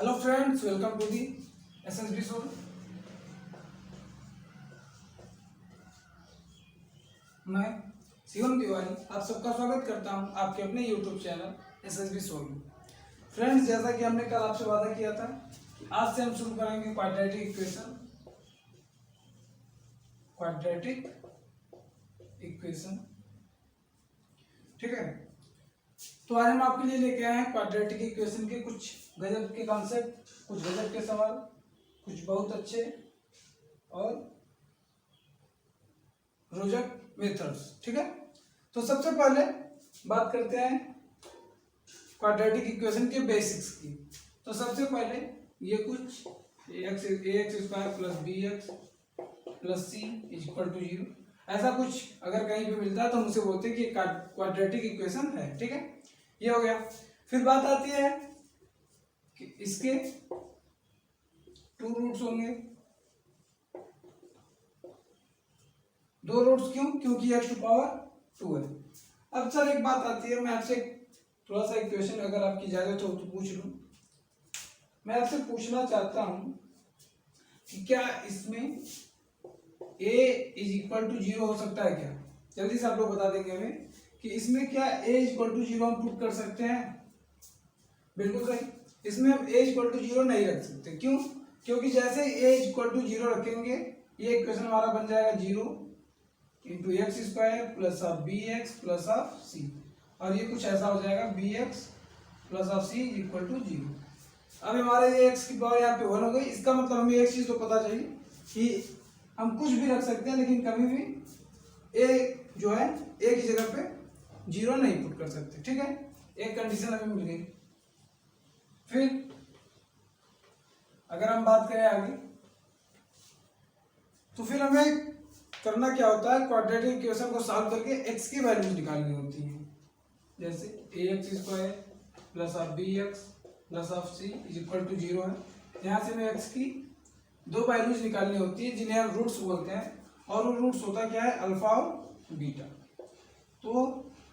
Hello friends, welcome to the SSB soul. मैं शिवम तिवारी आप सबका स्वागत करता हूं आपके अपने यूट्यूब चैनल एसएसबी सोल में। फ्रेंड्स, जैसा कि हमने कल आपसे वादा किया था कि आज से हम शुरू करेंगे क्वाड्रेटिक इक्वेशन। ठीक है, तो आज हम आपके लिए लेके आए हैं क्वाड्रेटिक इक्वेशन के कुछ गजब के कॉन्सेप्ट, कुछ गजब के सवाल, कुछ बहुत अच्छे और रोचक मेथड्स। ठीक है, तो सबसे पहले बात करते हैं क्वाड्रेटिक इक्वेशन के बेसिक्स की। तो सबसे पहले ये कुछ x square plus b x plus c is equal to 0, ऐसा कुछ अगर कहीं पे मिलता है तो हम उसे बोलते हैं कि क्वाड्रेटिक इक्वेशन है। ठीक है, ये हो गया। फिर बात आती है कि इसके 2 रूट्स होंगे। 2 रूट्स क्यों? क्योंकि x टू पावर 2 है। अब सर एक बात आती है, मैं आपसे थोड़ा सा इक्वेशन अगर आपकी इजाजत हो तो पूछ लूं। मैं आपसे पूछना चाहता हूं कि क्या इसमें a इज इक्वल टू 0 हो सकता है क्या? जल्दी से आप लोग बता देंगे हमें कि इसमें क्या a इज इक्वल टू 0 हम प्रूव कर सकते हैं? बिल्कुल सही, इसमें हम a इज इक्वल टू 0 नहीं रख सकते। क्यों? क्योंकि जैसे a इज इक्वल टू 0 रखेंगे ये इक्वेशन हमारा बन जाएगा 0 into x square plus of b x plus of c, और ये कुछ ऐसा हो जाएगा b x plus of c equal to 0। अब हमारे ये एक्स की पावर यहाँ पे 1 हो गई। इसका मतलब हमें एक चीज़ तो पता चाहिए कि हम कुछ भी रख सकते हैं लेकिन कभी भी ए जो है ए की जगह पे 0 नहीं पुट कर सकते। ठीक है, एक कंडीशन हमें मिल गई। फिर अगर हम बात करें आगे तो फिर हमें करना क्या होता है, क्वाड्रेटिक इक्वेशन को सॉल्व करके x की वैल्यूज निकालनी होती है। जैसे ax square plus of b x plus of c is equal to 0 है। यहाँ से हमें x की 2 वैल्यूज निकालनी होती है जिन्हें हम रूट्स बोलते हैं, और वो रूट्स होता क्या है, अल्फा और बीटा। तो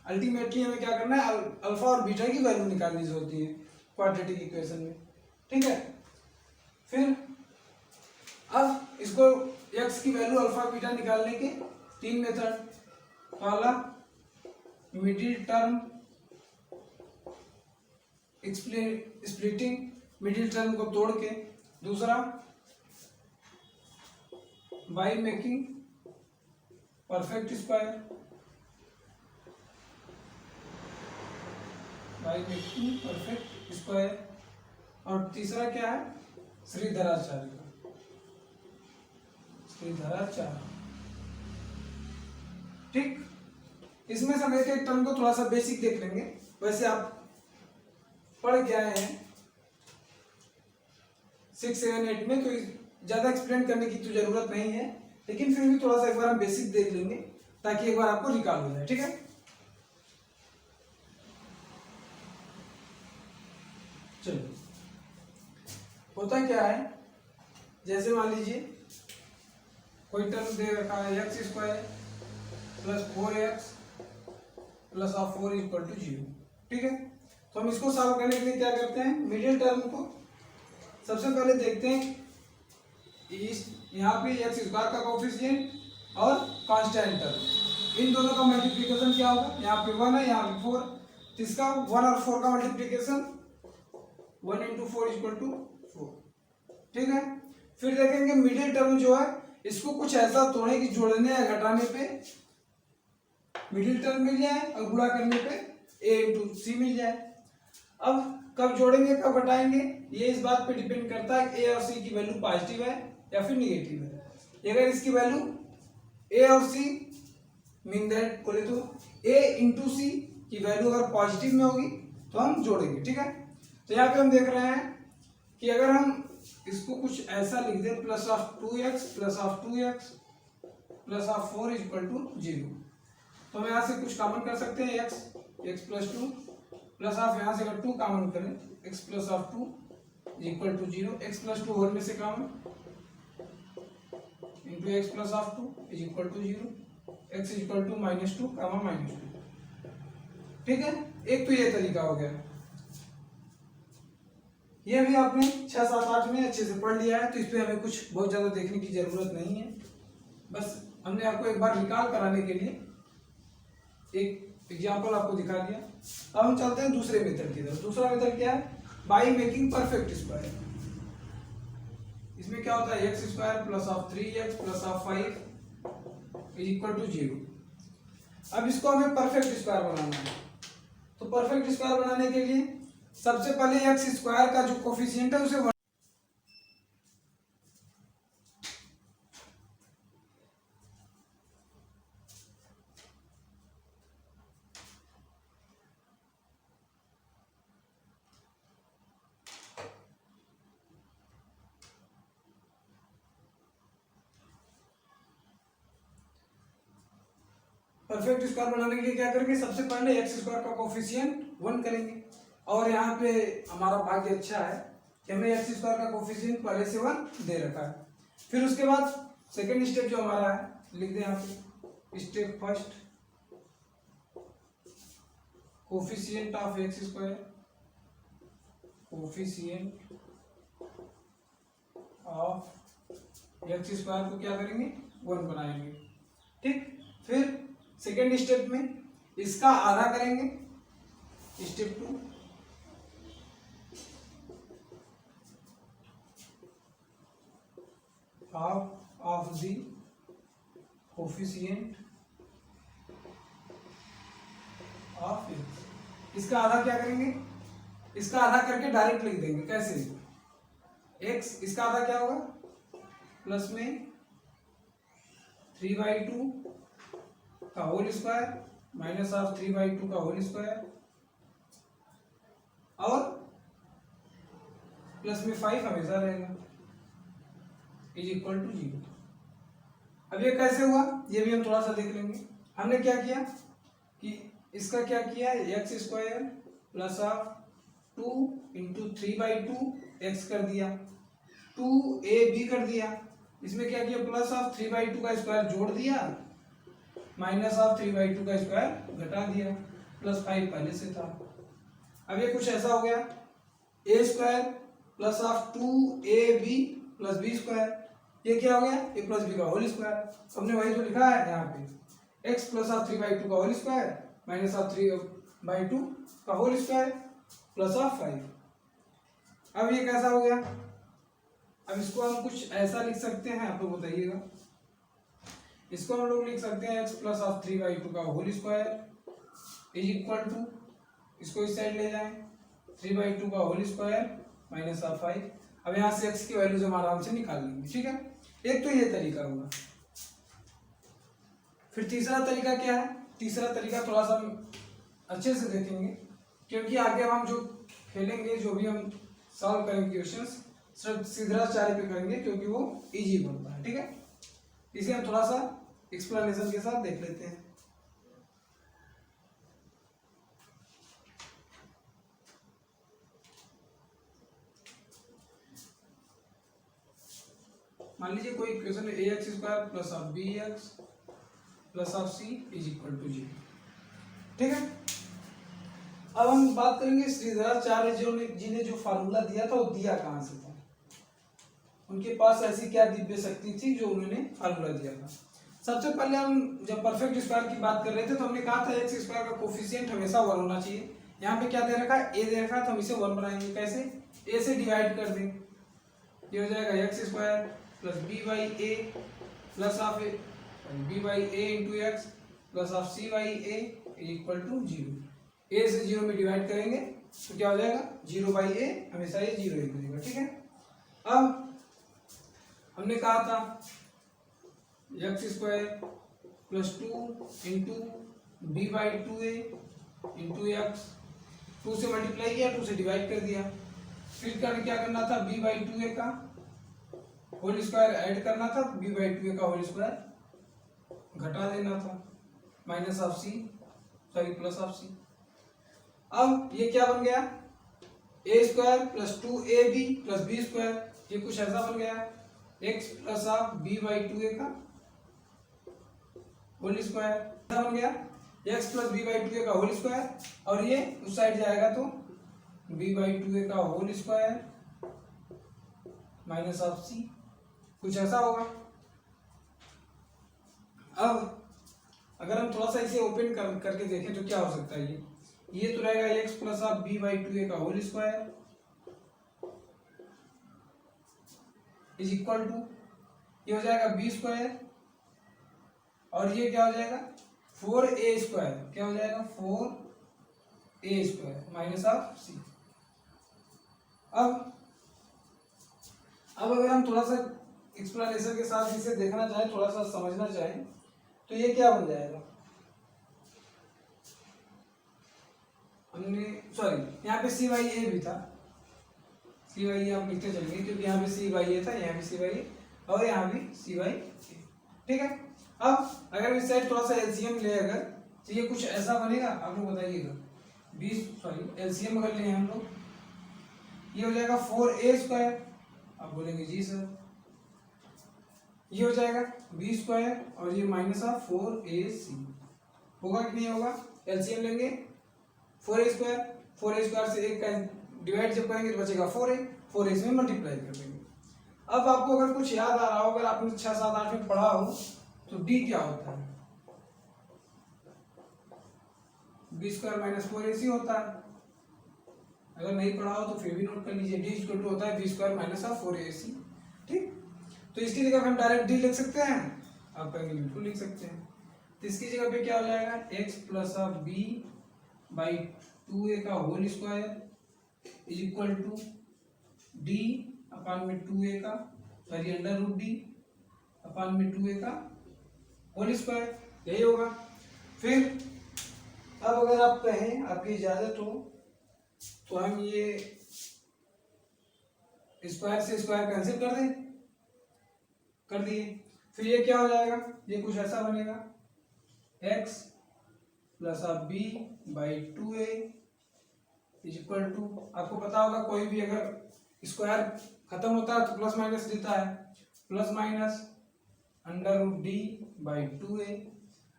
अल्टीमेटली हमें क्या करना है, अल्फा और बीटा की वैल्यू निकालनी होती है क्वाड्रेटिक इक्वेशन में। ठीक है, फिर अब इसको x की वैल्यू अल्फा बीटा निकालने के 3 मेथड। पहला middle term splitting, middle term को तोड़ के। दूसरा बाय मेकिंग परफेक्ट स्क्वायर, और तीसरा क्या है, श्रीधराचार्य। ठीक, इसमें से हम एक एक टर्म को थोड़ा सा बेसिक देख लेंगे। वैसे आप पढ़ के आए हैं 6, 7, 8 में, तो ज्यादा एक्सप्लेन करने की तो जरूरत नहीं है, लेकिन फिर भी थोड़ा सा एक बार हम बेसिक देख लेंगे ताकि एक बार आपको रिकॉल हो जाए। ठीक है, चलो होता क्या है, जैसे मान लीजिए कोई टर्म दे रखा है x square plus 4x plus of 4 equal to 0। ठीक है, तो हम इसको सॉल्व करने के लिए क्या करते हैं, मिडिल टर्म को सबसे पहले देखते हैं। यहाँ पे एक्स स्क्वायर का कोफिशिएंट और कांस्टेंट टर्म, इन दोनों का मल्टीप्लिकेशन क्या होगा, यहाँ पे 1 है, यहाँ पे 4, तो इसका 1 और 4 का मल्टीप्लिकेशन 1 इंटू 4 इक्वल टू 4। ठीक है, फिर देखेंगे मिडिल टर्म जो है इसको कुछ ऐसा तोड़े कि जोड़ने या घटाने पे मिडिल टर्म मिल जाए और गुणा करने पे a इंटू सी मिल जाए। अब कब जोड़ेंगे कब घटाएंगे ये इस बात पे डिपेंड करता है a और c की वैल्यू पॉजिटिव है या फिर निगेटिव है। अगर इसकी वैल्यू a और c मीन दैट बोले तो a इंटू सी की वैल्यू अगर पॉजिटिव में होगी तो हम जोड़ेंगे। ठीक है, तो यहाँ पे हम देख रहे हैं कि अगर हम इसको कुछ ऐसा लिख दे, plus of 2x plus of 2x plus of 4 equal to 0, तो हम यहाँ से कुछ कॉमन कर सकते हैं, x प्लस 2 प्लस ऑफ यहाँ से अगर 2 कॉमन करें x plus of 2 equal to 0, x plus 2 whole में से common into x plus of 2 is equal to 0, x equal to -2 -2। ठीक है, एक तो ये तरीका हो गया ये भी आपने 6, 7, 8 में अच्छे से पढ़ लिया है, तो इस पर हमें कुछ बहुत ज़्यादा देखने की ज़रूरत नहीं है। बस हमने आपको एक बार रिकॉल कराने के लिए एक एग्जाम्पल आपको दिखा दिया। अब हम चलते हैं दूसरे मेथड की तरफ। दूसरा मेथड क्या है? By making perfect square. इसमें क्या होता है? X square plus of 3x plus of 5 is equal to 0। अब इसको हमें परफेक्ट स्क्वायर बनाना है। तो परफेक्ट स्क्वायर बनाने के लिए सबसे पहले एक्स स्क्वायर का जो कोफिशिएंट है उसे परफेक्ट स्क्वायर बनाने के लिए क्या करेंगे? सबसे पहले एक्स स्क्वायर का कोफिशिएंट 1 करेंगे। और यहाँ पे हमारा भाग्य अच्छा है कि हमें एक्स स्क्वायर का कोफिशिएंट पहले से 1 दे रखा है। फिर उसके बाद सेकेंड स्टेप जो हमारा है लिख दें यहाँ पे। Step first, coefficient of x square, coefficient of x square को क्या करेंगे? 1 बनाएंगे। ठीक। फिर सेकेंड स्टेप में इसका आधा करेंगे। Step 2, half of the coefficient of x. इसका आधा क्या करेंगे? इसका आधा करके डायरेक्ट लिख देंगे। कैसे? एक्स, इसका आधा क्या होगा? प्लस में 3/2 का होल स्क्वायर माइनस ऑफ 3/2 का होल स्क्वायर और प्लस में 5 हमेशा रहेगा इज इक्वल टू 0। अब ये कैसे हुआ ये भी हम थोड़ा सा देख लेंगे। हमने क्या किया कि इसका क्या किया? X square plus of 2 into 3/2 x कर दिया, 2ab कर दिया। इसमें क्या किया? प्लस ऑफ 3/2 का स्क्वायर जोड़ दिया, माइनस ऑफ 3/2 का स्क्वायर घटा दिया, प्लस 5 पहले से था। अब ये कुछ ऐसा हो गया, a square plus of 2ab plus b square. ये क्या हो गया? ए प्लस बी का होल स्क्वायर। हमने वही तो लिखा है यहाँ पे, एक्स प्लस ऑफ 3/2 का होल स्क्वायर माइनस ऑफ 3/2 का होल स्क्वायर प्लस ऑफ 5। अब ये कैसा हो गया? अब इसको हम कुछ ऐसा लिख सकते हैं, आप लोग बताइएगा। इसको हम लोग लिख सकते हैं एक्स प्लस ऑफ 3/2 का whole square is equal to, इसको इस साइड ले जाएं, 3/2 का होल स्क्वायर माइनस ऑफ 5। अब यहाँ से एक्स की वैल्यूज हम आराम से निकाल लेंगे। ठीक है, एक तो ये तरीका होगा। फिर तीसरा तरीका क्या है? तीसरा तरीका थोड़ा सा हम अच्छे से देखेंगे, क्योंकि आगे हम जो खेलेंगे, जो भी हम सॉल्व करेंगे क्वेश्चंस, सिर्फ सीधाचार्य पे करेंगे, क्योंकि वो इजी बनता है। ठीक है, इसे हम थोड़ा सा एक्सप्लेनेशन के साथ देख लेते हैं। मान लीजिए कोई इक्वेशन है ax square plus of bx plus of c is equal to 0। ठीक है, अब हम बात करेंगे श्रीधराचार्य जी ने जो फार्मूला दिया था, वो दिया कहाँ से था? उनके पास ऐसी क्या दिव्य शक्ति थी जो उन्होंने फार्मूला दिया था? सबसे पहले हम जब परफेक्ट स्क्वायर की बात कर रहे थे तो हमने कहा था एक्स स्क्वायर का कोफिशिएंट हमेशा 1 होना चाहिए। यहाँ पे क्या दे रखा है? a दे रखा है, तो हम इसे 1 बनाएंगे। कैसे? a से डिवाइड कर दें, ये हो जाएगा x square plus b by a plus of b by a into x plus of c by a equal to 0। A से 0 में डिवाइड करेंगे तो क्या हो जाएगा? 0/a, हमेशा ये 0 ही बनेगा। ठीक है, अब हमने कहा था x square plus 2 into b/2a into x, 2 से मल्टीप्लाई किया, 2 से डिवाइड कर दिया। फिर क्या करना था? b/2a का होल स्क्वायर ऐड करना था, b/2a का होल स्क्वायर घटा देना था, minus of c, sorry plus of c. अब ये क्या बन गया? a square plus 2ab plus b square, ये कुछ ऐसा बन गया, x प्लस ऑफ b/2a का होल स्क्वायर बन गया, x प्लस b/2a का होल स्क्वायर, और ये उस साइड जाएगा तो b/2a का होल स्क्वायर माइनस ऑफ सी, कुछ ऐसा होगा। अब अगर हम थोड़ा सा इसे ओपन करके देखें तो क्या हो सकता है, ये तो रहेगा x plus of b by 2a का whole square is equal to, ये हो जाएगा बी स्क्वायर, और ये क्या हो जाएगा 4a स्क्वायर, क्या हो जाएगा 4a square minus of c. अब अगर हम थोड़ा सा एक्सप्लेनेशन के साथ इसे देखना चाहें, थोड़ा सा समझना चाहें, तो ये क्या बन जाएगा, हमने सॉरी यहाँ पे सी वाई ए भी था, सी वाई ए आप लिखते चलेंगे क्योंकि यहाँ पे सी वाई ए था, यहाँ भी सी वाई ए और यहाँ भी सी वाई ए, ठीक है। अब अगर इस साइड थोड़ा सा एलसीएम ले अगर, तो ये कुछ ऐसा बनेगा, आप लोग बताइएगा। 20 एलसीएम अगर ले हम लोग, ये हो जाएगा 4a स्क्वायर, आप बोलेंगे जी सर, ये हो जाएगा बी स्क्वायर और ये माइनस ऑफ 4ac, होगा कि नहीं होगा। एलसीएम लेंगे 4a स्क्वायर, 4a स्क्वायर से एक का डिवाइड जब करेंगे तो बचेगा 4a से मल्टीप्लाई कर देंगे। अब आपको अगर कुछ याद आ रहा हो, अगर आपने 6, 7, 8 में पढ़ा हो, तो d क्या होता है, बी स्क्वायर माइनस 4ac होता है। अगर नहीं पढ़ा हो तो फिर भी नोट कर लीजिए, d इक्वल टू होता है B square minus of 4ac, ठीक। तो इसकी जगह हम डायरेक्ट d लिख सकते हैं, आप कहेंगे बिल्कुल लिख सकते हैं। तो इसकी जगह पे क्या हो जाएगा x plus of b by 2a का whole square is equal to d upon में 2a का sorry under root d upon में 2a का होल स्क्वायर, यही होगा। फिर अब अगर आप कहें, आपकी इजाजत हो, तो हम ये स्क्वायर से स्क्वायर कैंसिल कर दें, कर दिए। फिर ये क्या हो जाएगा, ये कुछ ऐसा बनेगा x plus of b by 2a is equal to, आपको पता होगा कोई भी अगर स्क्वायर खत्म होता है तो प्लस माइनस देता है, plus minus under root d by 2a।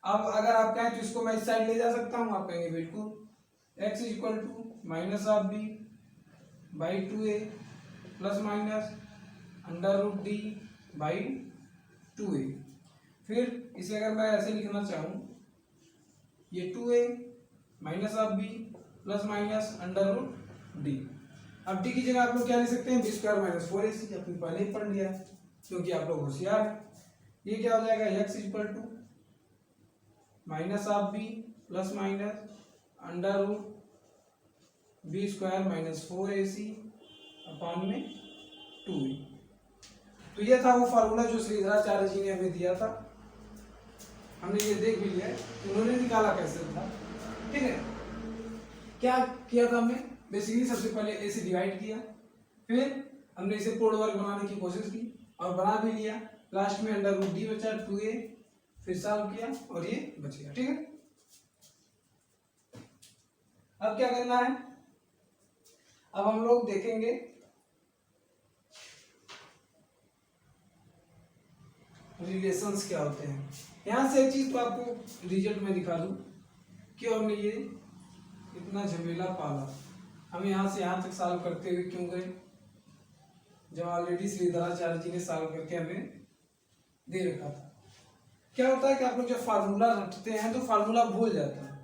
अब अगर आप कहें तो इसको मैं इस साइड ले जा सकता हूँ, आप कहेंगे बिल्कुल। x is equal to minus of b by 2a plus minus under root d by 2a। फिर इसे अगर मैं ऐसे लिखना चाहूँ, ये 2a minus of b plus minus under root d. अब डी की जगह आप लोग क्या लिख सकते हैं, बी स्क्वायर माइनस 4ac, अपने पहले ही पढ़ लिया है क्योंकि आप लोग होशियार हैं। ये क्या हो जाएगा x equal to minus of b plus minus under root b square minus 4ac upon में 2a। तो ये था वो फार्मूला जो श्रीधराचार्य जी ने हमें दिया था, हमने ये देख भी लिया, उन्होंने निकाला कैसे था, ठीक है। क्या किया था हमने, बेसिकली सबसे पहले ए से डिवाइड किया, फिर हमने इसे पूर्ण वर्ग बनाने की कोशिश की और बना भी लिया, लास्ट में अंडर रूट डी बचा 2a, फिर सॉल्व किया और ये बचेगा, ठीक है। अब क्या करना है, अब हम लोग देखेंगे रिलेशंस क्या होते हैं। यहां से एक चीज तो आपको रिजल्ट में दिखा दूं, क्यों हमने ये इतना झमेला पाला, हम यहां से यहां तक सॉल्व करते हुए क्यों गए, जब ऑलरेडी श्रीधराचार्य जी ने सॉल्व करके हमें दे रखा था। क्या होता है कि आप लोग जब फार्मूला रटते हैं तो फार्मूला भूल जाता है,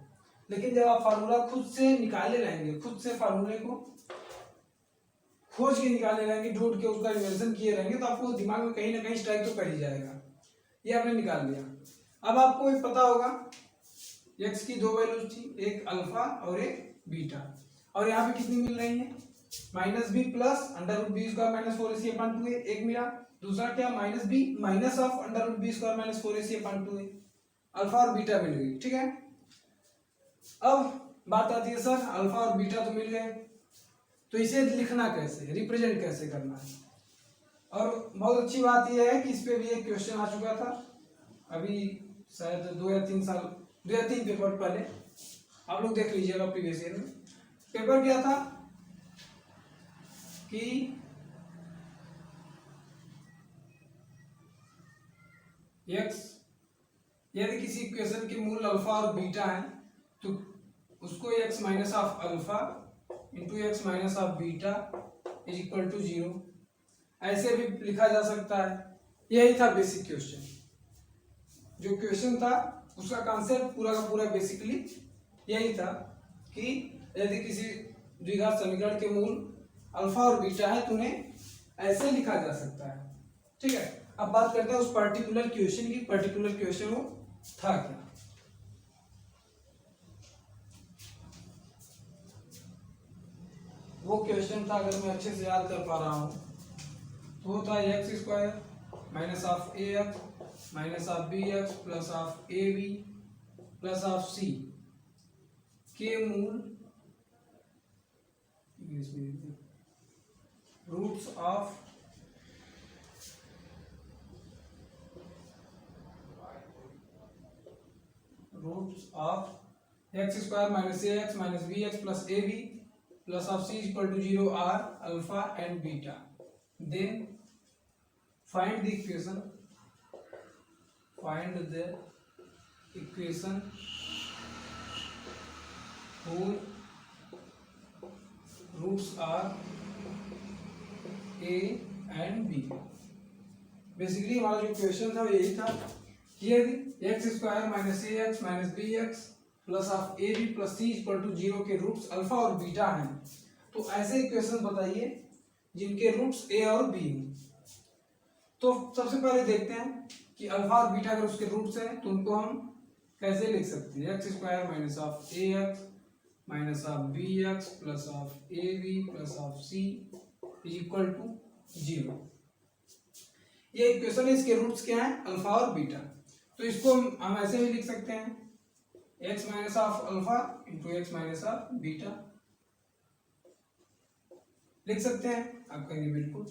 लेकिन जब आप फार्मूला खुद से निकाले रहेंगे, खुद से फार्मूले को खोज के निकाले रहेंगे, ढूंढ के उसका रिविजन किए रहेंगे, तो आपको दिमाग में कहीं ना कहीं स्ट्राइक तो कर ही जाएगा। ये आपने निकाल लिया। अब आपको एक पता होगा x की 2 वैल्यूज थी, एक अल्फा और एक बीटा, और यहाँ पे कितनी मिल रही है, minus b plus under root b square minus 4ac upon 2a, एक मिला। दूसरा क्या, minus b minus of under root b square minus 4ac upon 2a, alpha और बीटा मिल गई, ठीक है। अब बात आती है सर अल्फा और बीटा तो मिल गए, तो इसे लिखना कैसे, रिप्रेजेंट कैसे करना है। और बहुत अच्छी बात यह है कि इस पे भी एक क्वेश्चन आ चुका था अभी शायद 2 या 3 पेपर पहले, आप लोग देख लीजिएगा प्रीवियस ईयर में। पेपर क्या था कि x यदि किसी इक्वेशन के मूल अल्फा और बीटा है तो उसको x minus of alpha into x minus of beta is equal to 0। ऐसे भी लिखा जा सकता है। यही था बेसिक क्वेश्चन। जो क्वेश्चन था उसका कॉन्सेप्ट पूरा का पूरा बेसिकली यही था कि यदि किसी द्विघात समीकरण के मूल अल्फा और बीटा है तो उन्हें ऐसे लिखा जा सकता है। ठीक है, अब बात करते हैं उस पर्टिकुलर क्वेश्चन की। पर्टिकुलर क्वेश्चन वो था क्या? वो क्वेश्चन था, अगर मैं अच्छे से याद कर पा रहा हूं तो वो था x square minus of a x minus of b x plus of a b plus of c के मूल roots of x square minus a x minus b x plus a b plus of c is equal to 0 are alpha and beta. Then find the equation whose roots are a and b. Basically हमारा जो question था वो यही था कि यदि x square minus a x minus b x plus of a b plus c equal to 0 के roots alpha और बीटा हैं, तो ऐसे इक्वेशन बताइए जिनके रूट्स ए और बी हैं। तो सबसे पहले देखते हैं कि अल्फा और बीटा अगर उसके रूट्स हैं तो उनको हम कैसे लिख सकते हैं। X square minus of a x minus of b x plus of a b plus of c is equal to 0। ये इक्वेशन है, इसके रूट्स क्या हैं? अल्फा और बीटा। तो इसको हम ऐसे भी लिख सकते हैं x minus of alpha into x minus of beta लिख सकते हैं। आप कहेंगे बिल्कुल।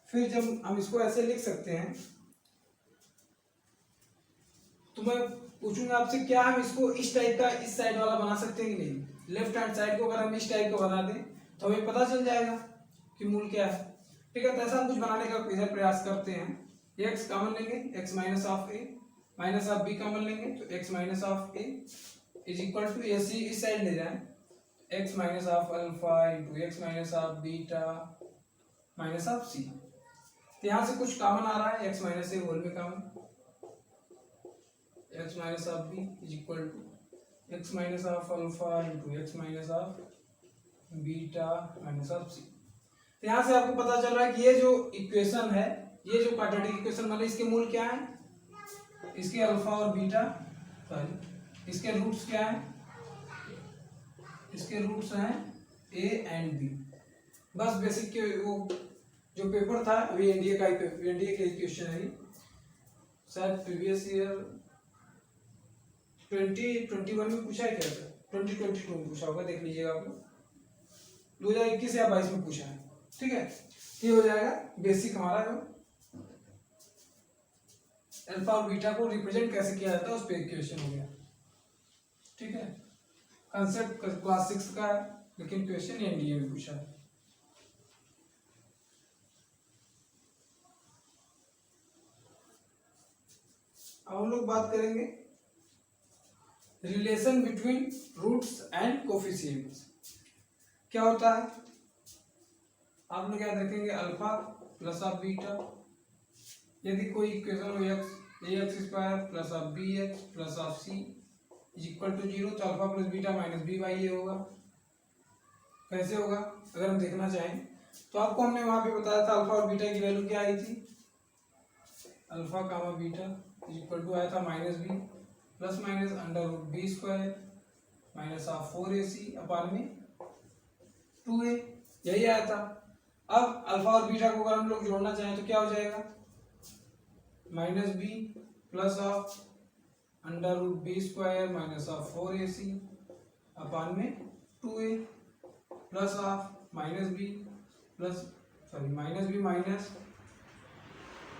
फिर जब हम इसको ऐसे लिख सकते हैं तो मैं पूछूंगा आपसे, क्या हम इसको इस टाइप का इस साइड वाला बना सकते हैं कि नहीं? लेफ्ट हैंड साइड को अगर हम इस टाइप का बना दें तो हमें पता चल जाएगा कि मूल क्या है। ठीक है, तो ऐसा हम कुछ बनाने का इधर प्रयास करते हैं। x कॉमन लेंगे, x minus of a minus of b common लेंगे तो x minus of a is equal to a c इस साइड ले जाएं x minus of alpha into x minus of beta minus of c. तो यहाँ से कुछ कॉमन आ रहा है, x माइनस ए होल में common, x minus of b is equal to x minus of alpha into x minus of beta minus of c. तो यहाँ से आपको पता चल रहा है कि ये जो इक्वेशन है, ये जो क्वाड्रेटिक इक्वेशन वाले, इसके मूल क्या है? इसके अल्फा और बीटा, सॉरी इसके रूट्स क्या हैं? इसके रूट्स हैं ए एंड बी। बस बेसिक के वो जो पेपर था अभी एनडीए का क्वेश्चन है, शायद प्रीवियस ईयर 2021 में पूछा है क्या था, 2022 में पूछा होगा, देख लीजिएगा आप लोग। 2021 या 22 में पूछा है। ठीक है, ये हो जाएगा बेसिक हमारा जो अल्फा और बीटा को रिप्रेजेंट कैसे किया जाता है उस पे क्वेश्चन हो गया। ठीक है, कंसेप्ट क्लास 6 का है लेकिन क्वेश्चन एनडीए में पूछा है। अब हम लोग बात करेंगे relation between roots and coefficients. क्या होता है आप लोग याद रखेंगे, अल्फा प्लस ऑफ बीटा, यदि कोई इक्वेशन हो x square plus of b x plus of c is equal to 0, तो alpha plus beta minus b by a होगा। कैसे होगा अगर हम देखना चाहें तो आपको हमने वहां पे बताया था अल्फा और बीटा की वैल्यू क्या आई थी, alpha comma beta is equal to आया था minus b plus minus under root b square minus of 4ac upon में 2a, यही आया था। अब अल्फा और बीटा को अगर हम लोग जोड़ना चाहें तो क्या हो जाएगा, minus b plus of under root b square minus of 4ac upon में 2a plus of minus b minus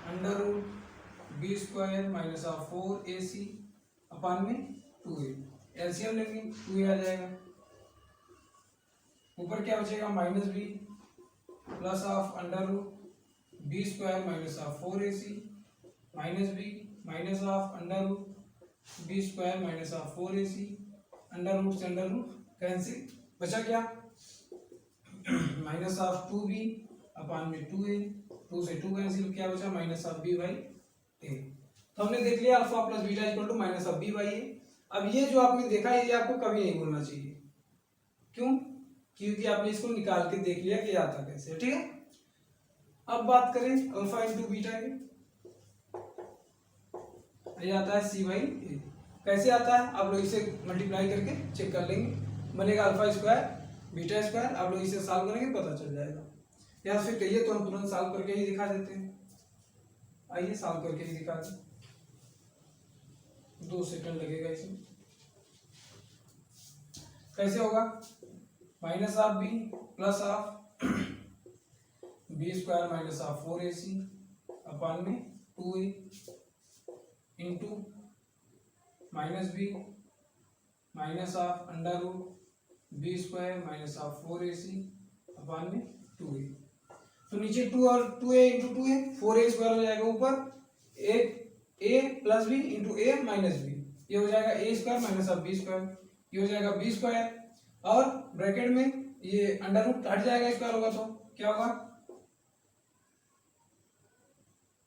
under root b square minus of 4ac upon में 2a। एलसीएम लेंगे 2a आ जाएगा, ऊपर क्या बचेगा minus b plus of under root b square minus of 4ac minus b minus of under root b square minus of 4ac, under root से under root cancel, बचा क्या minus of 2b अपान में 2a 2 से 2 cancel, क्या बचा minus of b by a. तो हमने देख लिया alpha plus beta equal to minus of b by a. अब ये जो आपने देखा ये आपको कभी नहीं भूलना चाहिए, क्यों? क्योंकि आपने इसको निकाल के देख लिया कि आता कैसे, ठीक है। अब बात करें अल्फा इंटू बीटा की, ये आता है सी बाई ए। कैसे आता है आप लोग इसे मल्टीप्लाई करके चेक कर लेंगे, बनेगा अल्फा स्क्वायर बीटा स्क्वायर, आप लोग इसे सॉल्व करेंगे पता चल जाएगा। या फिर कहिए तो हम तुरंत सॉल्व करके ही दिखा देते हैं, आइए सॉल्व करके ही दिखा दें, 2 सेकंड लगेगा इसमें। कैसे होगा, minus of b plus of b square minus of 4ac upon में 2a into minus b minus of under root b square minus of 4ac upon में 2a। तो नीचे 2 और 2a into 2a 4a square हो जाएगा, ऊपर a plus b into a minus b, ये हो जाएगा a square minus of b square, ये हो जाएगा बी स्क्वायर और ब्रैकेट में ये अंडर रूट हट जाएगा, स्क्वायर होगा तो क्या होगा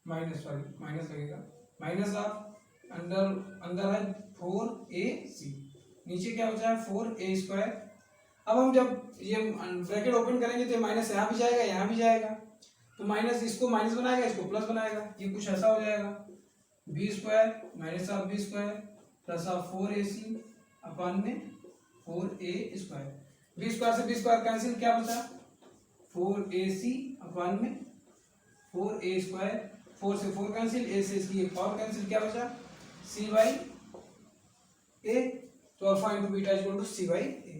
माइनस, सॉरी माइनस लगेगा, माइनस ऑफ अंदर है 4ac, नीचे क्या बचा है 4a स्क्वायर। अब हम जब ये ब्रैकेट ओपन करेंगे तो माइनस यहाँ भी जाएगा यहाँ भी जाएगा, तो माइनस इसको माइनस बनाएगा इसको प्लस बनाएगा, ये कुछ ऐसा हो जाएगा b square minus of b square plus of 4ac upon में 4a स्क्वायर, बी स्क्वायर से बी स्क्वायर कैंसिल, क्या बचा 4ac अपान में 4a स्क्वायर, 4 से 4 कैंसिल, a से इसकी एक पावर कैंसिल, क्या बचा c बाई a। तो alpha into beta equal to c by a,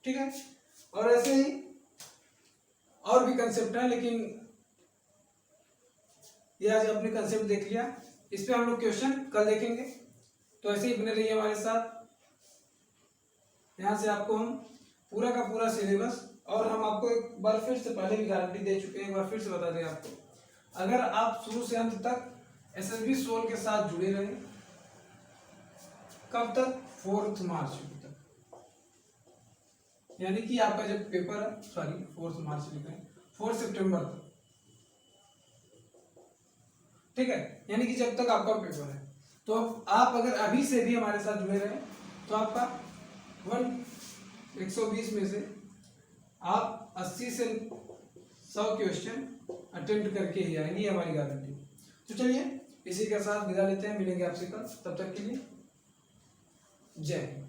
ठीक है। और ऐसे ही और भी कंसेप्ट है, लेकिन ये आज आपने कंसेप्ट देख लिया, इस पे हम लोग क्वेश्चन कल देखेंगे। तो ऐसे ही बने रहिए हमारे साथ, यहाँ से आपको हम पूरा का पूरा सिलेबस, और हम आपको एक बार फिर से पहले भी गारंटी दे चुके हैं, एक बार फिर से बता दें आपको, अगर आप शुरू से अंत तक एसएसबी सोल के साथ जुड़े रहे, कब तक 4 मार्च तक, यानी कि आपका जब पेपर है, सॉरी 4 मार्च लिख रहे हैं 4 सितंबर तक, ठीक है, यानी कि जब तक आपका पेपर है। तो आप अगर अभी से भी हमारे साथ जुड़े रहे तो आपका 120 में से आप 80 से 100 क्वेश्चन अटेम्प्ट करके ही आएंगे, हमारी गारंटी। तो चलिए इसी के साथ विदा लेते हैं, मिलेंगे आपसे कल, तब तक के लिए जय हिंद।